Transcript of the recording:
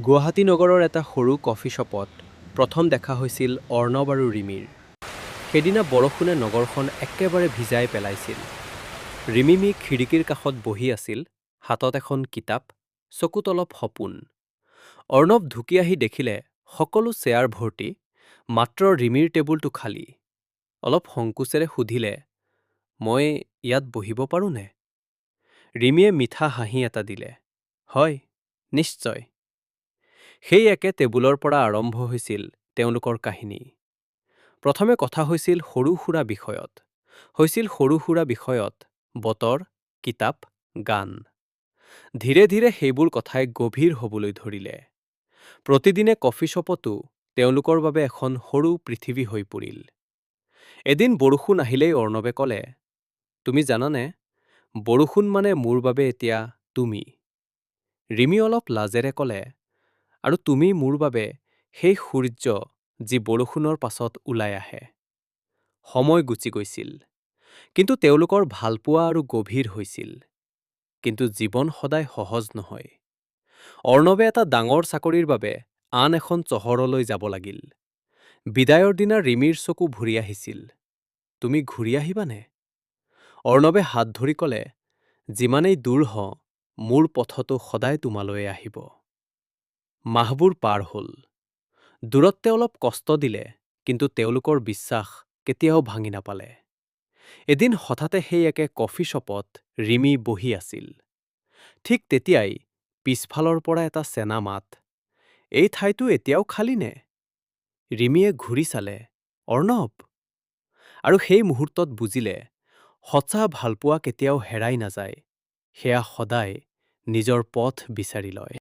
গুৱাহাটী নগৰৰ এটা সৰু কফি শ্বপত প্ৰথম দেখা হৈছিল অৰ্ণৱ আৰু ৰিমিৰ। সেইদিনা বৰষুণে নগৰখন একেবাৰে ভিজাই পেলাইছিল। ৰিমিমি খিৰিকীৰ কাষত বহি আছিল, হাতত এখন কিতাপ, চকুত অলপ সপোন। অৰ্ণৱ ঢুকি আহি দেখিলে সকলো চেয়াৰ ভৰ্তি, মাত্ৰ ৰিমিৰ টেবুলটো খালী। অলপ সংকোচেৰে সুধিলে, মই ইয়াত বহিব পাৰোঁনে? ৰিমিয়ে মিঠা হাঁহি এটা দিলে, হয়, নিশ্চয়। সেই একে টেবুলৰ পৰা আৰম্ভ হৈছিল তেওঁলোকৰ কাহিনী। প্ৰথমে কথা হৈছিল সৰু সুৰা বিষয়ত, বতৰ, কিতাপ, গান। ধীৰে ধীৰে সেইবোৰ কথাই গভীৰ হ'বলৈ ধৰিলে। প্ৰতিদিনে কফি শ্বপতো তেওঁলোকৰ বাবে এখন সৰু পৃথিৱী হৈ পৰিল। এদিন বৰষুণ আহিলেই অৰ্ণৱে ক'লে, তুমি জানানে, বৰষুণ মানে মোৰ বাবে এতিয়া তুমি। ৰিমি অলপ লাজেৰে ক'লে, আৰু তুমি মোৰ বাবে সেই সূৰ্য যি বৰষুণৰ পাছত ওলাই আহে। সময় গুচি গৈছিল, কিন্তু তেওঁলোকৰ ভালপোৱা আৰু গভীৰ হৈছিল। কিন্তু জীৱন সদায় সহজ নহয়। অৰ্ণৱে এটা ডাঙৰ চাকৰিৰ বাবে আন এখন চহৰলৈ যাব লাগিল। বিদায়ৰ দিনা ৰিমিৰ চকু ভৰি আহিছিল, তুমি ঘূৰি আহিবানে? অৰ্ণৱে হাত ধৰি ক'লে, যিমানেই দূৰ হওঁ, মোৰ পথতো সদায় তোমালৈয়ে আহিব। মাহবোৰ পাৰ হ'ল। দূৰত্বে অলপ কষ্ট দিলে, কিন্তু তেওঁলোকৰ বিশ্বাস কেতিয়াও ভাঙি নাপালে। এদিন হঠাতে সেই একে কফি শ্বপত ৰিমি বহি আছিল। ঠিক তেতিয়াই পিছফালৰ পৰা এটা চেনা মাত, এই ঠাইটো এতিয়াও খালীনে? ৰিমিয়ে ঘূৰি চালে, অৰ্ণৱ। আৰু সেই মুহূৰ্তত বুজিলে, সঁচা ভালপোৱা কেতিয়াও হেৰাই নাযায়, সেয়া সদায় নিজৰ পথ বিচাৰি লয়।